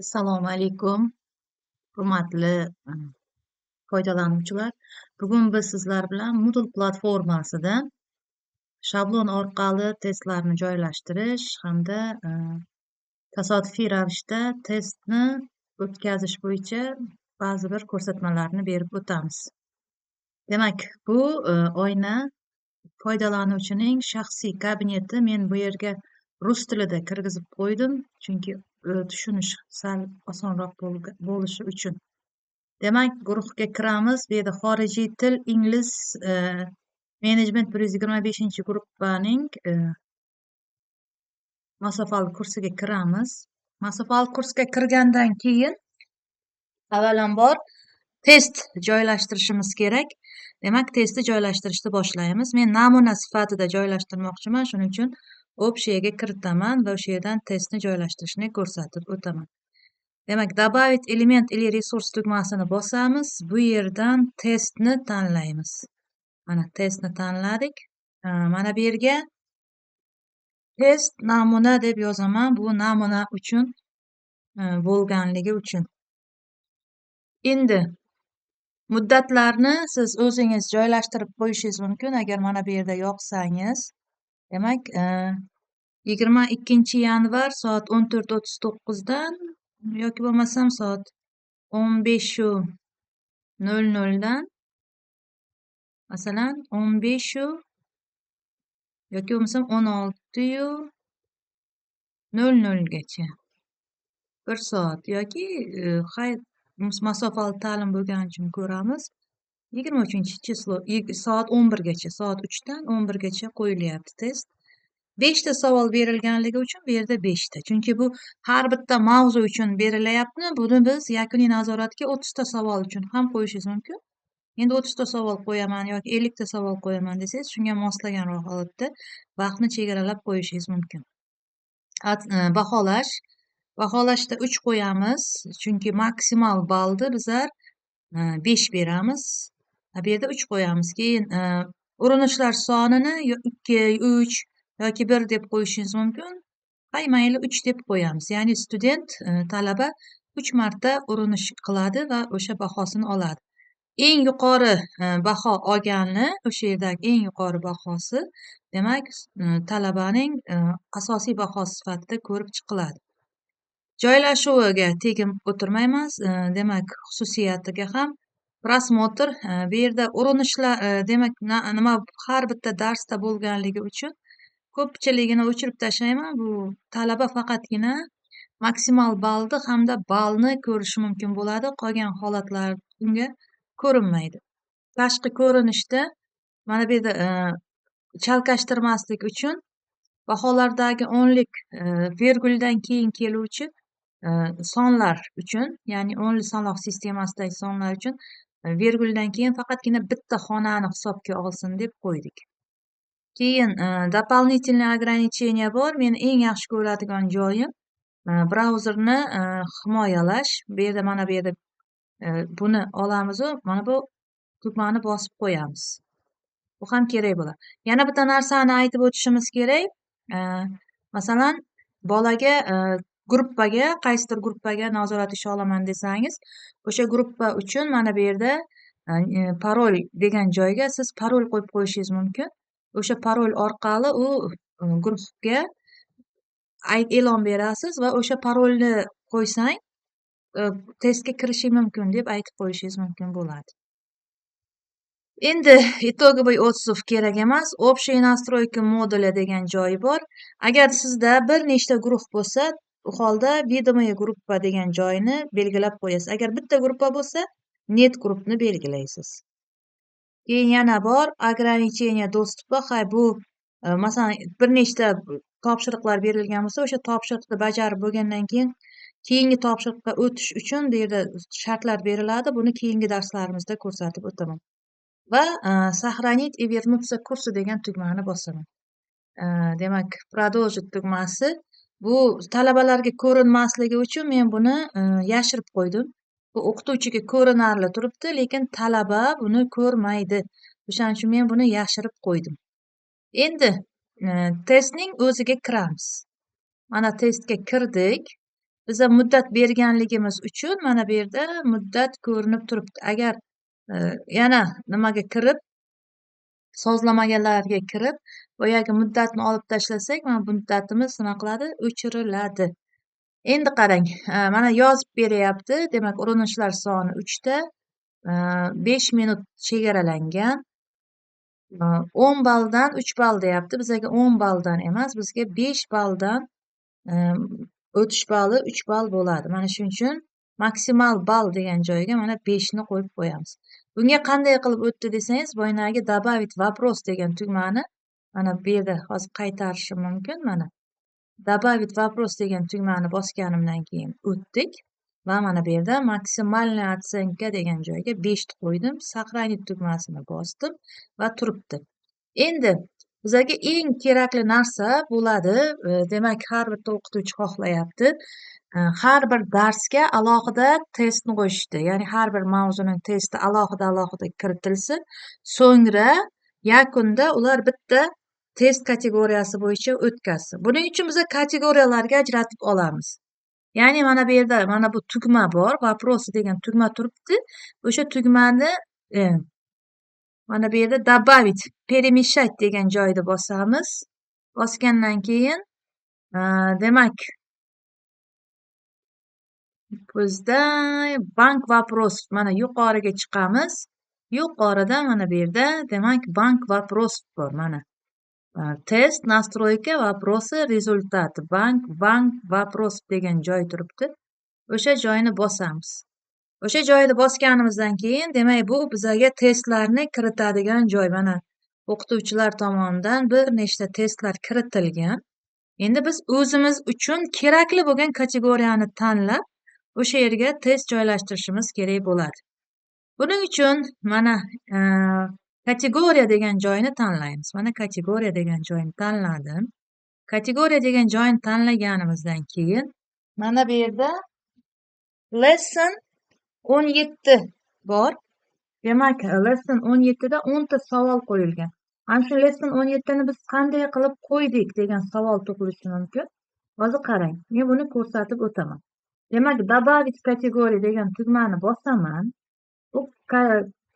Assalomu alaykum, hurmatli foydalanuvchilar. Bugun biz sizlar bilan Moodle platformasidan shablon orqali testlarni joylashtirish hamda tasodifiy ravishda testni o'tkazish bo'yicha ba'zi bir ko'rsatmalarni berib o'tamiz. Demak, bu oyna foydalanuvchining shaxsiy kabineti. Men bu yerga rus tilida kirgizib qo'ydim, chunki tushunish sal osonroq bo'lishi uchun. Demak, guruhga kiramiz. Bu yerda xorijiy til, ingliz, menejment 125-gruppaning masofali kursiga kiramiz. Masofali kursga kirgandan keyin avvalambor test joylashtirishimiz kerak. Demak, testni joylashtirishni boshlaymiz. Men namuna sifatida joylashtirmoqchiman, shuning uchun opsiyaga kiritaman va o'sha yerdan testni joylashtirishni ko'rsatib o'taman. Demak, добавить element или resurs tugmasini bosamiz. Bu yerdan testni tanlaymiz. Mana testni tanladik. Mana bu yerga test namuna deb yozaman. Bu namuna uchun bo'lganligi uchun. Endi muddatlarni siz o'zingiz joylashtirib qo'yishingiz mumkin agar mana bu yerda yoqsangiz. Demak, 22-yanvar soat 14:39 dan yoki bo'lmasam soat 15:00 dan masalan 15 yoki bo'lmasam 16:00 gacha 1 soat yoki masofali ta'lim bo'lgani uchun ko'ramiz. 23-chislo soat 11 gacha, soat 3 dan 11 gacha qo'yilyapti test. 5 ta savol berilganligi uchun bu yerda 5 ta. Chunki bu har bitta mavzu uchun berilyapti. Buni biz yakuniy nazoratga 30 ta savol uchun ham qo'yishingiz mumkin. Endi 30 ta savol qo'yaman yoki 50 ta savol qo'yaman desangiz, shunga moslaganroq holatda vaqtni chegaralab qo'yishingiz mumkin. Baholash. Baholashda 3 qo'yamiz, chunki maksimal balni bizlar 5 beramiz. Bu yerda 3 qo'yamiz. Keyin urinishlar sonini 2, 3 yoki 1 deb qo'yishingiz mumkin. Mayli 3 deb qo'yamiz. Ya'ni student, talaba 3 marta urinish qiladi va o'sha bahosini oladi. Eng yuqori baho olgani, o'sha yerdagi eng yuqori bahosi, demak, talabaning asosiy bahosi sifatida ko'rib chiqiladi. Joylashuviga tegib o'tirmaymiz. Demak, xususiyatiga ham prosmotr, bu yerda urinishlar, demak, nima har bitta darsda bo'lganligi uchun ko'pchiligini o'chirib tashlayman. Bu talaba faqatgina maksimal balni hamda balni ko'rishi mumkin bo'ladi. Qolgan holatlar unga ko'rinmaydi. Tashqi ko'rinishda mana bu yerda chalkashtirmaslik uchun baholardagi o'nlik verguldan keyin keluvchi sonlar uchun, ya'ni o'nli sonlar sistemasidagi sonlar uchun verguldan keyin faqatgina bitta xonani hisobga olsin deb qo'ydik. Keyin дополнительное ограничение bor. Men eng yaxshi ko'radigan joyim brauzerni himoyalash. Bu yerda mana bu yerda buni olamiz va mana bu tugmani bosib qo'yamiz. Bu ham kerak bo'ladi. Yana bitta narsani aytib o'tishimiz kerak. Masalan, bolaga gruppaga, qaysidir gruppaga nazorat isha olaman desangiz, o'sha gruppa uchun mana bu yerda parol degan joyga siz parol qo'yib qo'yishingiz mumkin. O'sha parol orqali u guruhga e'lon berasiz va o'sha parolni qo'ysang testga kirishi mumkin deb aytib qo'yishingiz mumkin bo'ladi. Endi итоговый отзыв kerak emas. Общие настройки moduli degan joyi bor. Agar sizda bir nechta guruh bo'lsa, u holda видимая gruppa degan joyini belgilab qo'yasiz. Agar bitta gruppa bo'lsa, net guruhni belgilaysiz. Keyin yana bor ограничение доступа. Bu masalan bir nechta topshiriqlar berilgan bo'lsa, o'sha topshiriqni bajarib bo'lgandan keyin keyingi topshiriqqa o'tish uchun bu yerda shartlar beriladi. Buni keyingi darslarimizda ko'rsatib o'taman. Va сохранить и вернуться к курсу degan tugmani bosaman. Demak, продолжить tugmasi bu talabalarga ko'rinmasligi uchun men buni yashirib qo'ydim. Bu o'qituvchiga ko'rinarli turibdi, lekin talaba buni ko'rmaydi. O'shaning uchun men buni yashirib qo'ydim. Endi testning o'ziga kiramiz. Mana testga kirdik. biza muddat berganligimiz uchun mana bu yerda muddat ko'rinib turibdi. Agar yana nimaga kirib, sozlamalarga kirib, boyagi muddatni olib tashlasak, mana bu muddatimiz nima qiladi? O'chiriladi. Endi qarang, mana yozib beryapti. Demak, urinishlar soni 3 ta, 5 minut chegaralangan. 10 balldan 3 ball deyapti. Bizga 10 balldan emas, bizga 5 balldan o'tish balli 3 ball bo'ladi. Mana shuning uchun maksimal ball degan joyga mana 5 ni qo'yib qo'yamiz. Bunga qanday qilib o'tdi desangiz, boyagi добавить вопрос degan tugmani mana bu yerda hozir qaytarishim mumkin. Mana добавить вопрос degan tugmani bosganimdan keyin o'tdik va mana bu yerda maksimalniy otsenka degan joyga 5 ni qo'ydim. Сохранить tugmasini bosdim va turibdi. Endi bizga eng kerakli narsa bo'ladi. Demak, har bitta o'qituvchi xohlayapti. Har bir darsga alohida testni qo'yishdi. Ya'ni har bir mavzuning testi alohida kiritilsin. So'ngra yakunda ular bitta test kategoriyasi bo'yicha o'tkazsin. Buning uchun biz kategoriyalarga ajratib olamiz. Ya'ni mana bu yerda mana bu tugma bor, вопросы degan tugma turibdi. O'sha tugmani mana bu yerda добавить, перемешать degan joyda bosamiz. Bosgandan keyin demak bizda bank вопросов mana yuqoriga chiqamiz. Yuqorida mana bu yerda demak bank вопросов bor mana. Test, настройка, вопросы, результаты. Bank вопросов degan joy turibdi. O'sha joyni bosamiz. O'sha joyni bosganimizdan keyin demak bu bizga testlarni kiritadigan joy. Mana o'qituvchilar tomonidan bir nechta testlar kiritilgan. Endi biz o'zimiz uchun kerakli bo'lgan kategoriyani tanlab o'sha yerga test joylashtirishimiz kerak bo'ladi. Buning uchun mana kategoriya degan joyni tanlaymiz. Mana kategoriya degan joyni tanladim. Kategoriya degan joyni tanlaganimizdan keyin mana bu yerda lesson 17 bor. Demak, lesson 17 da 10 ta savol qo'yilgan. Ana shu lesson 17 ni biz qanday qilib qo'ydik degan savol tug'ilishi mumkin. Hozir qarang, men buni ko'rsatib o'taman. Demak, добавить kategoriya degan tugmani bosaman. Bu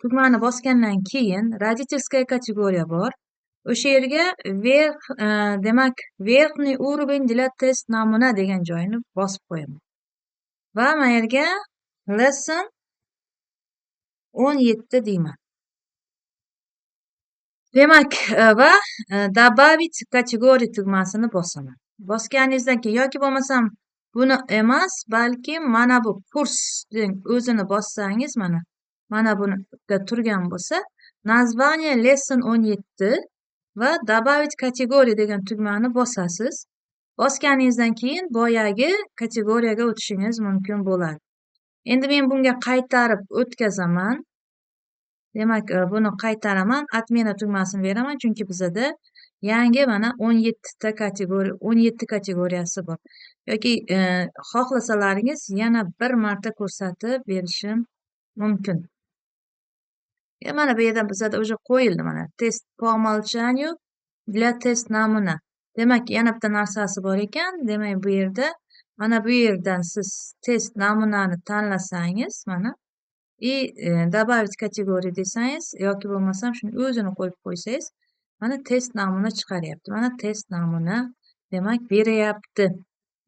tugmani bosgandan keyin родительская kategoriya bor. O'sha yerga demak, верхний уровень для тест namuna degan joyini bosib qo'yaman. Va mana yerga lesson 17 deyman. Demak, va добавить kategoriya tugmasini bosaman. Bosganingizdan keyin yoki bo'lmasam buni emas, balki mana bu kursning o'zini bossangiz mana bunga turgan bo'lsa, название lesson 17 va добавить kategoriya degan tugmani bosasiz. Bosganingizdan keyin boyagi kategoriyaga o'tishingiz mumkin bo'ladi. Endi men bunga qaytarib o'tkazaman. Demak, buni qaytaraman, отмена tugmasini beraman, chunki bizda yangi mana 17 kategoriyasi bor. Yoki xohlasalaringiz yana bir marta ko'rsatib berishim mumkin. Mana bu yerda bizda уже qo'yildi mana test по умолчанию для тест namuna. Demak, yana bitta narsasi bor ekan. Demak, bu yerda mana bu yerdan siz test namunani tanlasangiz mana добавить kategoriya desangiz yoki bo'lmasam shuni o'zini qo'yib qo'ysangiz mana test namuna chiqaryapti. Mana test namuna demak beryapti.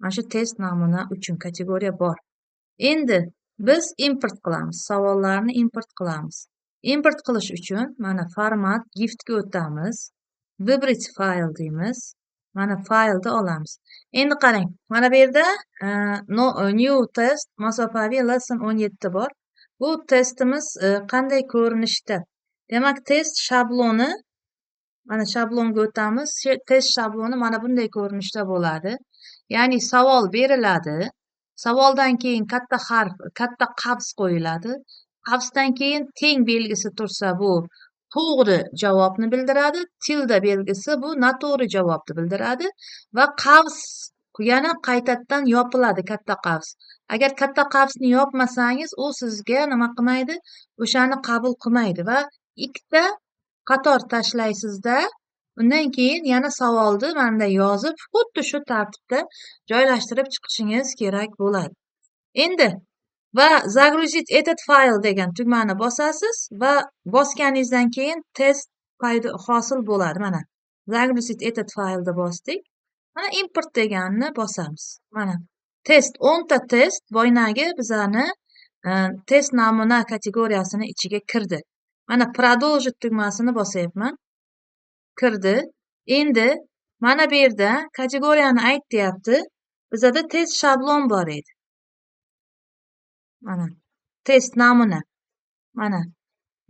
Mana shu test namuna uchun kategoriya bor. Endi biz import qilamiz. Savollarni import qilamiz. Import qilish uchun mana format giftga o'tamiz. Выбрать fayl deymiz. Mana faylni olamiz. Endi qarang, mana bu yerda new test masofaviy lesson 17 bor. Bu testimiz qanday ko'rinishda? Demak, test shabloni mana shablonga o'tamiz. Test shabloni mana bunday ko'rinishda bo'ladi. Ya'ni savol beriladi. Savoldan keyin katta harf, katta qavs qo'yiladi. Qavsdan keyin teng belgisi tursa bu to'g'ri javobni bildiradi. Tilda belgisi bu noto'g'ri javobni bildiradi va qavs yana qaytadan yopiladi katta qavs. Agar katta qavsni yopmasangiz, u sizga nima qilmaydi? O'shani qabul qilmaydi va ikkita qator tashlaysizda Undan keyin yana savolni mana yozib, xuddi shu tartibda joylashtirib chiqishingiz kerak bo'ladi. Endi va "Загрузить этот fayl" degan tugmani bosasiz va bosganingizdan keyin test hosil bo'ladi. Mana "Загрузить этот fayl" da bosdik. Mana import deganni bosamiz. Mana test 10 ta test boyagi bizani test namuna kategoriyasini ichiga kirdi. Mana "Продолжить" tugmasini bosyapman. Kirdi. Endi mana bu yerda kategoriyani ayt deyapti. Bizada test shablon bor edi. Mana test namuna. Mana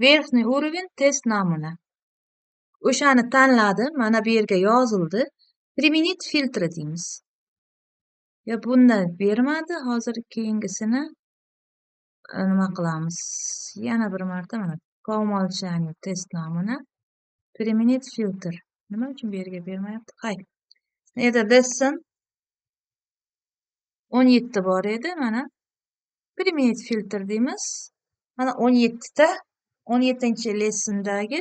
верхний уровень test namuna. O'shani tanladim. Mana bu yerga yozildi. Применить filtr deymiz. Ya bunda bermadi. Hozir keyingisini nima qilamiz? Yana bir marta mana по умолчанию test namuna. Применить filtr. Nima uchun bu yerga bermayapti? Hay. Yerda lesson 17 bor edi. Mana Применить filtr deymiz. Mana 17 ta 17-lessondagi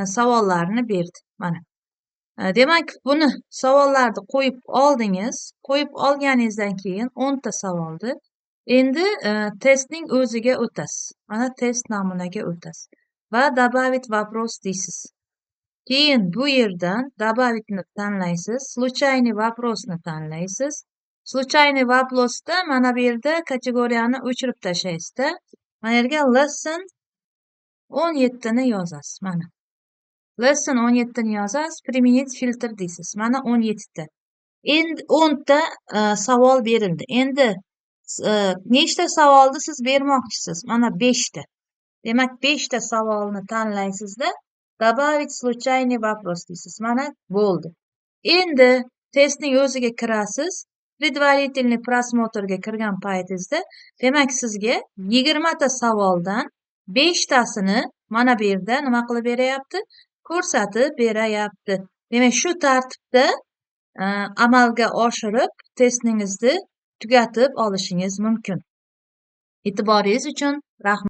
savollarni berdi. Mana. Demak, buni savollarni qo'yib oldingiz. Qo'yib olganingizdan keyin 10 ta savolni endi testning o'ziga o'tasiz. Mana test namunaga o'tasiz va добавить вопрос deysiz. Keyin bu yerdan добавit'ni tanlaysiz, случайный вопросni tanlaysiz. Случайный вопросda mana bu yerda kategoriyani o'chirib tashlaysizda. Mana yerga lesson 17 ni yozasiz. Mana. Lesson 17 ni yozasiz, применить filtr deysiz. Mana 17 ta. Endi 10 ta savol berildi. Endi nechta savolni siz bermoqchisiz? Mana 5 ta. Demak, 5 ta savolni tanlaysizda, добавить случайный вопрос deysiz. Mana bo'ldi. Endi testning o'ziga kirasiz. Предварительный просмотрga kirgan paytingizda, demak sizga 20 ta savoldan 5 tasini mana bu yerda nima qilib berayapti? Ko'rsatib berayapti. Demak, shu tartibda amalga oshirib testingizni tugatib olishingiz mumkin. E'tiboringiz uchun rahmat.